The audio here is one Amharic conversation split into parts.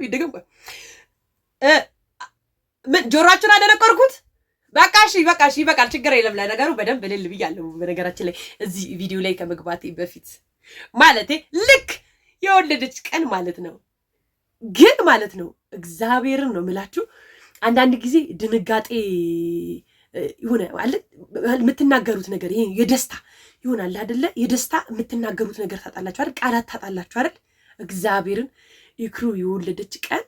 ይደገም ምን ጆሮአችሁን አደነቆርኩት? በቃ እሺ ይበቃል። ችግር የለም። ለነገሩ በደንብ እልል ብያለሁ። በነገራችን ላይ እዚህ ቪዲዮ ላይ ከመግባቴ በፊት ማለቴ ልክ የወለደች ቀን ማለት ነው። ግን ማለት ነው እግዚአብሔርን ነው የምላችሁ አንዳንድ ጊዜ ድንጋጤ ይሆነ ማለት የምትናገሩት ነገር ይሄ የደስታ ይሆናል አይደለ? የደስታ የምትናገሩት ነገር ታጣላችሁ አይደል? ቃላት ታጣላችሁ አይደል? እግዚአብሔርን ኢክሩ የወለደች ቀን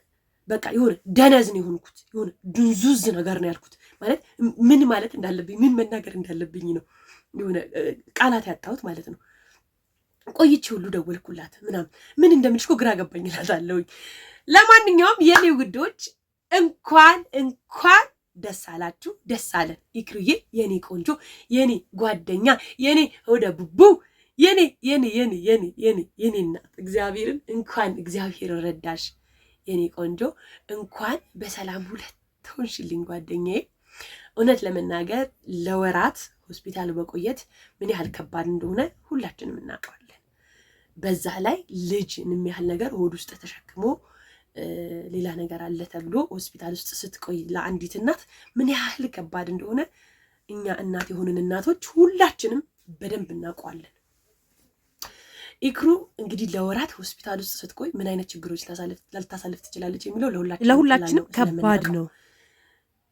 በቃ ይሆነ ደነዝ ነው የሆንኩት። ይሆነ ድንዙዝ ነገር ነው ያልኩት። ማለት ምን ማለት እንዳለብኝ ምን መናገር እንዳለብኝ ነው ይሆነ ቃላት ያጣሁት ማለት ነው። ቆይቼ ሁሉ ደወልኩላት ምናምን ምን እንደምልሽ እኮ ግራ ገባኝ እላታለሁኝ። ለማንኛውም የኔ ውዶች እንኳን ደስ አላችሁ፣ ደስ አለን። ኢክሩዬ የኔ ቆንጆ፣ የኔ ጓደኛ፣ የኔ ወደ ቡቡ፣ የኔ እናት እግዚአብሔርን እንኳን እግዚአብሔር ረዳሽ የኔ ቆንጆ። እንኳን በሰላም ሁለት ሆንሽልኝ ጓደኛዬ። እውነት ለመናገር ለወራት ሆስፒታል በቆየት ምን ያህል ከባድ እንደሆነ ሁላችንም እናውቀዋለን። በዛ ላይ ልጅን የሚያህል ነገር ሆድ ውስጥ ተሸክሞ ሌላ ነገር አለ ተብሎ ሆስፒታል ውስጥ ስትቆይ ለአንዲት እናት ምን ያህል ከባድ እንደሆነ እኛ እናት የሆንን እናቶች ሁላችንም በደንብ እናውቀዋለን። ኢክሩ እንግዲህ ለወራት ሆስፒታል ውስጥ ስትቆይ ምን አይነት ችግሮች ልታሳልፍ ትችላለች የሚለው ለሁላችንም ከባድ ነው።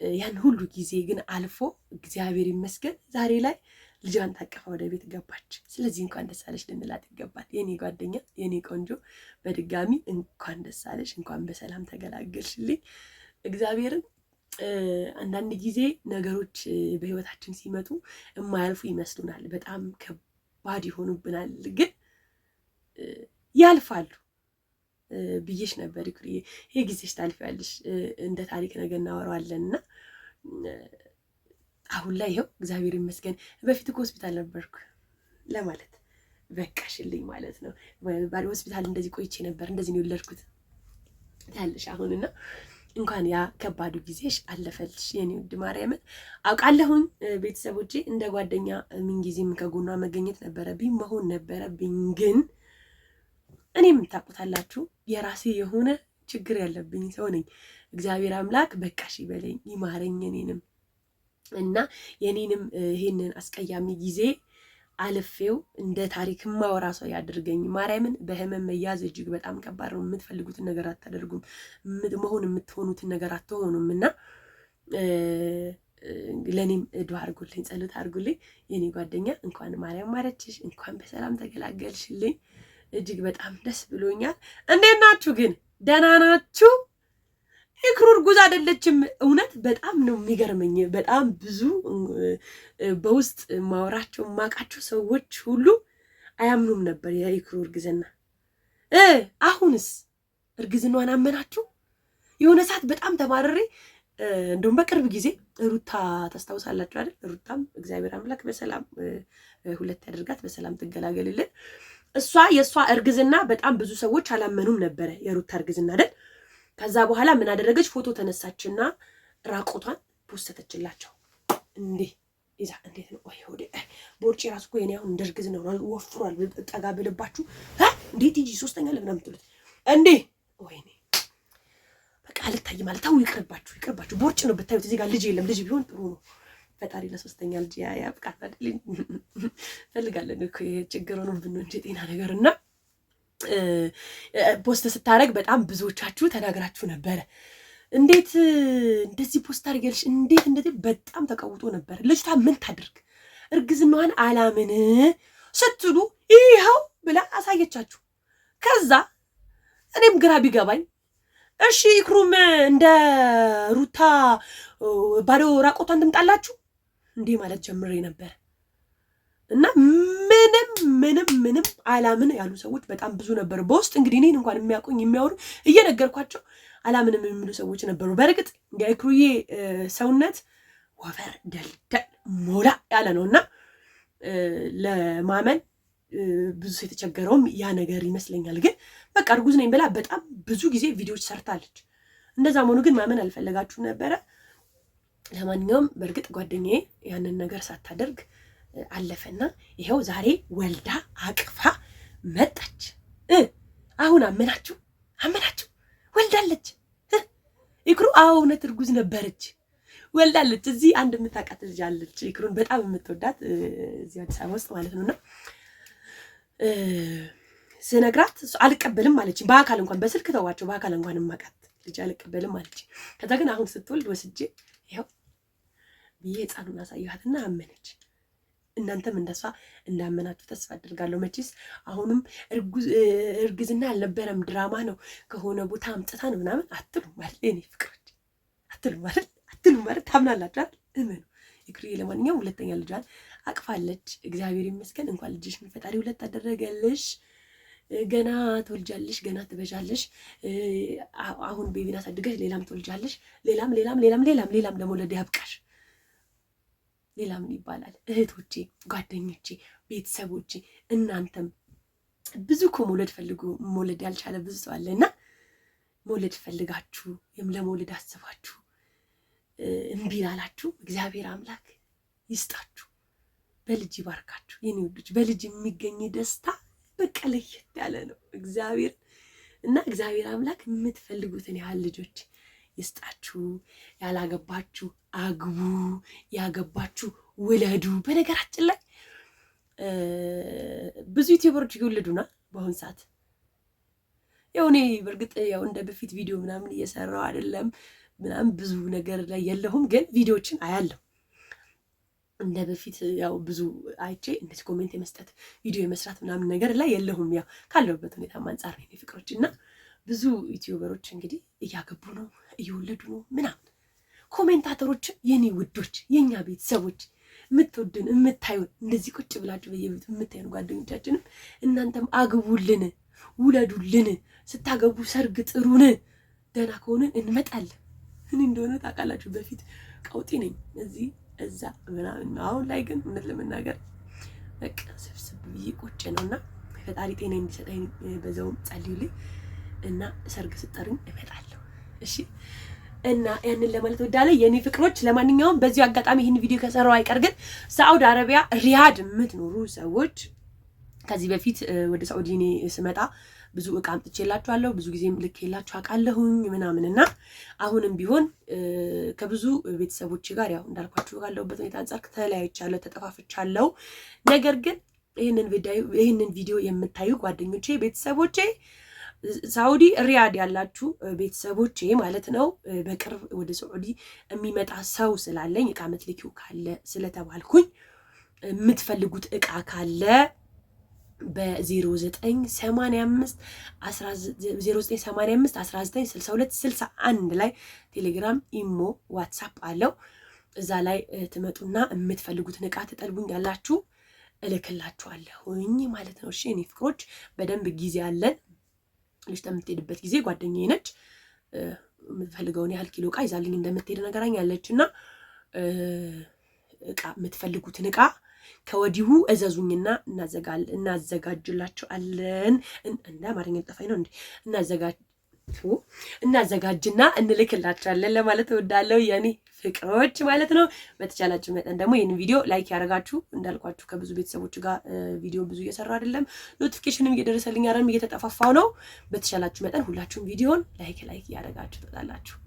ያን ሁሉ ጊዜ ግን አልፎ እግዚአብሔር ይመስገን ዛሬ ላይ ልጇን ታቀፋ ወደ ቤት ገባች። ስለዚህ እንኳን ደስ አለሽ ልንላት ይገባል። የኔ ጓደኛ፣ የኔ ቆንጆ፣ በድጋሚ እንኳን ደስ አለሽ፣ እንኳን በሰላም ተገላገልሽልኝ። እግዚአብሔርን አንዳንድ ጊዜ ነገሮች በህይወታችን ሲመጡ የማያልፉ ይመስሉናል፣ በጣም ከባድ ይሆኑብናል፣ ግን ያልፋሉ ብዬሽ ነበር ኢክሩዬ። ይሄ ጊዜሽ ታልፊያለሽ፣ እንደ ታሪክ ነገር እናወራዋለንና አሁን ላይ ይኸው እግዚአብሔር ይመስገን። በፊት እኮ ሆስፒታል ነበርኩ ለማለት በቃሽልኝ ማለት ነው። ባሪ ሆስፒታል እንደዚህ ቆይቼ ነበር፣ እንደዚህ ነው የወለድኩት ታልሽ አሁንና እንኳን ያ ከባዱ ጊዜሽ አለፈልሽ የኔ ውድ ማርያምን። አውቃለሁኝ ቤተሰቦቼ እንደ ጓደኛ ምን ጊዜም ከጎኗ መገኘት ነበረብኝ፣ መሆን ነበረብኝ። ግን እኔም ታውቁታላችሁ የራሴ የሆነ ችግር ያለብኝ ሰው ነኝ። እግዚአብሔር አምላክ በቃሽ ይበለኝ፣ ይማረኝ እኔንም እና የኔንም ይሄንን አስቀያሚ ጊዜ አልፌው እንደ ታሪክ ማወራ ሰው ያድርገኝ። ማርያምን በህመም መያዝ እጅግ በጣም ከባድ ነው። የምትፈልጉትን ነገር አታደርጉም፣ መሆን የምትሆኑትን ነገር አትሆኑም። እና ለኔም ዱዓ አድርጉልኝ፣ ጸሎት አድርጉልኝ የኔ ጓደኛ። እንኳን ማርያም ማረችሽ፣ እንኳን በሰላም ተገላገልሽልኝ። እጅግ በጣም ደስ ብሎኛል። እንዴት ናችሁ ግን? ደህና ናችሁ? ኢክሩ እርጉዝ አይደለችም። እውነት በጣም ነው የሚገርመኝ። በጣም ብዙ በውስጥ ማወራቸው ማቃቸው ሰዎች ሁሉ አያምኑም ነበር የኢክሩ እርግዝና። አሁንስ እርግዝናዋን አመናችሁ? የሆነ ሰዓት በጣም ተማረሬ እንደውም በቅርብ ጊዜ ሩታ ታስታውሳላችሁ አይደል? ሩታም እግዚአብሔር አምላክ በሰላም ሁለት ያደርጋት፣ በሰላም ትገላገልልን። የእሷ እርግዝና በጣም ብዙ ሰዎች አላመኑም ነበረ፣ የሩታ እርግዝና አይደል? ከዛ በኋላ ምን አደረገች? ፎቶ ተነሳችና ራቆቷን ፖስተተችላቸው። እንዴት ነው? ወይ ወደ ቦርጭ ራሱ እኮ የኔ አሁን እንደ እርግዝና ነው፣ ወፍሯል። ጠጋ ብልባችሁ እንዴት ይጂ ሶስተኛ ለምን አምጥሉት እንዴ? ወይኔ በቃ ልታይ ማለት ታው ይቅርባችሁ። ቦርጭ ነው ብታዩት። እዚህ ጋር ልጅ የለም። ልጅ ቢሆን ጥሩ ነው። ፈጣሪ ለሶስተኛ ልጅ ያብቃት አይደል? ፈልጋለን እኮ ችግር ነው ብንሆን እንጂ ጤና ነገርና ፖስት ስታረግ በጣም ብዙዎቻችሁ ተናግራችሁ ነበረ። እንዴት እንደዚህ ፖስት አድርገልሽ እንዴት እንደዚህ በጣም ተቀውጦ ነበር። ልጅቷ ምን ታድርግ እርግዝናዋን አላምን ስትሉ ይኸው ብላ አሳየቻችሁ። ከዛ እኔም ግራ ቢገባኝ እሺ ኢክሩም እንደ ሩታ ባዶ ራቆቷን ትምጣላችሁ እንዴ ማለት ጀምሬ ነበር። እና ምንም አላምን ያሉ ሰዎች በጣም ብዙ ነበሩ። በውስጥ እንግዲህ እኔን እንኳን የሚያውቁኝ የሚያወሩ እየነገርኳቸው አላምንም የሚሉ ሰዎች ነበሩ። በእርግጥ የኢክሩዬ ሰውነት ወፈር ደልደል ሞላ ያለ ነውና ለማመን ብዙ የተቸገረውም ያ ነገር ይመስለኛል። ግን በቃ እርጉዝ ነኝ ብላ በጣም ብዙ ጊዜ ቪዲዮዎች ሰርታለች። እንደዛ መሆኑ ግን ማመን አልፈለጋችሁ ነበረ። ለማንኛውም በእርግጥ ጓደኛዬ ያንን ነገር ሳታደርግ አለፈና ይሄው ዛሬ ወልዳ አቅፋ መጣች። አሁን አሁን አመናችሁ ወልዳለች። ኢክሩ እውነት እርጉዝ ነበረች፣ ወልዳለች። እዚህ አንድ የምታውቃት ልጅ አለች ኢክሩን በጣም የምትወዳት እዚህ አዲስ አበባ ውስጥ ማለት ነውና ስነግራት አልቀበልም አለች። በአካል እንኳን በስልክ ተዋቸው፣ በአካል እንኳን ማቃት ልጅ አልቀበልም አለች። ከዛ ግን አሁን ስትወልድ ወስጄ ይኸው ብዬ ሕፃኑን አሳየኋትና አመነች። እናንተም እንደሷ እንዳመናችሁ ተስፋ አድርጋለሁ። መቼስ አሁንም እርግዝና አልነበረም ድራማ ነው ከሆነ ቦታ አምጥታ ነው ምናምን አትሉ ማለት የኔ ፍቅሮች አትሉ ማለት ታምናላችሁ አይደል? እመኑ። ኢክሩዬ ለማንኛውም ሁለተኛ ልጇን አቅፋለች። እግዚአብሔር ይመስገን። እንኳን ልጅሽን ፈጣሪ ሁለት አደረገልሽ። ገና ትወልጃለሽ፣ ገና ትበዣለሽ። አሁን ቤቢን አሳድገሽ ሌላም ትወልጃለሽ። ሌላም ለመውለድ ያብቃሽ። ሌላ ምን ይባላል? እህቶቼ፣ ጓደኞቼ፣ ቤተሰቦቼ እናንተም ብዙ እኮ መውለድ ያልቻለ ብዙ ሰው አለና መውለድ ፈልጋችሁ ለመውለድ አስባችሁ እምቢ ላላችሁ እግዚአብሔር አምላክ ይስጣችሁ፣ በልጅ ይባርካችሁ። የኔ ውዶች በልጅ የሚገኝ ደስታ በቃ ለየት ያለ ነው። እግዚአብሔር አምላክ የምትፈልጉትን ያህል ልጆች ይስጣችሁ። ያላገባችሁ አግቡ፣ ያገባችሁ ውለዱ። በነገራችን ላይ ብዙ ዩቲዩበሮች ይወለዱና በአሁን ሰዓት ያው እኔ በእርግጥ ያው እንደ በፊት ቪዲዮ ምናምን እየሰራው አይደለም ምናምን ብዙ ነገር ላይ የለሁም፣ ግን ቪዲዮዎችን አያለሁ እንደ በፊት ያው ብዙ አይቼ እንደዚህ ኮሜንት የመስጠት ቪዲዮ የመስራት ምናምን ነገር ላይ የለሁም። ያው ካለሁበት ሁኔታ አንፃር ነው ፍቅሮች እና ብዙ ዩቲዩበሮች እንግዲህ እያገቡ ነው እየወለዱ ነው ምናምን። ኮሜንታተሮችም የኔ ውዶች የኛ ቤተሰቦች የምትወዱን የምታዩን እንደዚህ ቁጭ ብላችሁ በየቤቱ የምታዩን ጓደኞቻችንም እናንተም አግቡልን፣ ውለዱልን፣ ስታገቡ ሰርግ ጥሩን፣ ደህና ከሆንን እንመጣለን። እኔ እንደሆነ ታውቃላችሁ በፊት ቀውጢ ነኝ እዚህ እዛ ምናምን። አሁን ላይ ግን እውነት ለመናገር በቃ ስብስብ ብዬ ቁጭ ነውና ፈጣሪ ጤና እንዲሰጠኝ በዛውም ጸልዩልኝ እና ሰርግ ስጠሩኝ እመጣለሁ። እሺ እና ያንን ለማለት ወዳለ የኔ ፍቅሮች። ለማንኛውም በዚህ አጋጣሚ ይህን ቪዲዮ ከሰራው አይቀር ግን ሳዑዲ አረቢያ ሪያድ የምትኖሩ ሰዎች ከዚህ በፊት ወደ ሳዑዲ እኔ ስመጣ ብዙ እቃ አምጥቼላችኋለሁ፣ ብዙ ጊዜም ልኬላችሁ አውቃለሁኝ ምናምንና አሁንም ቢሆን ከብዙ ቤተሰቦች ጋር ያው እንዳልኳችሁ ካለሁበት ሁኔታ አንፃር ተለያይቻለሁ፣ ተጠፋፍቻለሁ። ነገር ግን ይህንን ቪዲዮ የምታዩ ጓደኞቼ፣ ቤተሰቦቼ ሳዑዲ ሪያድ ያላችሁ ቤተሰቦቼ ማለት ነው በቅርብ ወደ ሳዑዲ የሚመጣ ሰው ስላለኝ እቃ መትልኪው ካለ ስለተባልኩኝ የምትፈልጉት እቃ ካለ በ0985 196261 ላይ ቴሌግራም፣ ኢሞ፣ ዋትሳፕ አለው። እዛ ላይ ትመጡና የምትፈልጉትን እቃ ትጠልቡኝ ያላችሁ እልክላችኋለሁኝ ማለት ነው። እሺ እኔ ፍቅሮች በደንብ ጊዜ አለን። ልጅ የምትሄድበት ጊዜ ጓደኛዬ ነች የምትፈልገውን ያህል ኪሎ እቃ ይዛልኝ እንደምትሄድ ነገራኝ ያለችና እቃ የምትፈልጉትን እቃ ከወዲሁ እዘዙኝና እናዘጋጅላችኋለን። እንደ አማርኛ ጠፋኝ ነው እንዴ? እናዘጋጅና እንልክላችኋለን ለማለት እወዳለሁ የኔ ፍቅሮች ማለት ነው። በተቻላችሁ መጠን ደግሞ ይህን ቪዲዮ ላይክ ያደርጋችሁ። እንዳልኳችሁ ከብዙ ቤተሰቦች ጋር ቪዲዮ ብዙ እየሰራ አይደለም፣ ኖቲፊኬሽንም እየደረሰልኝ አይደለም፣ እየተጠፋፋው ነው። በተቻላችሁ መጠን ሁላችሁም ቪዲዮን ላይክ ያደርጋችሁ ትወጣላችሁ።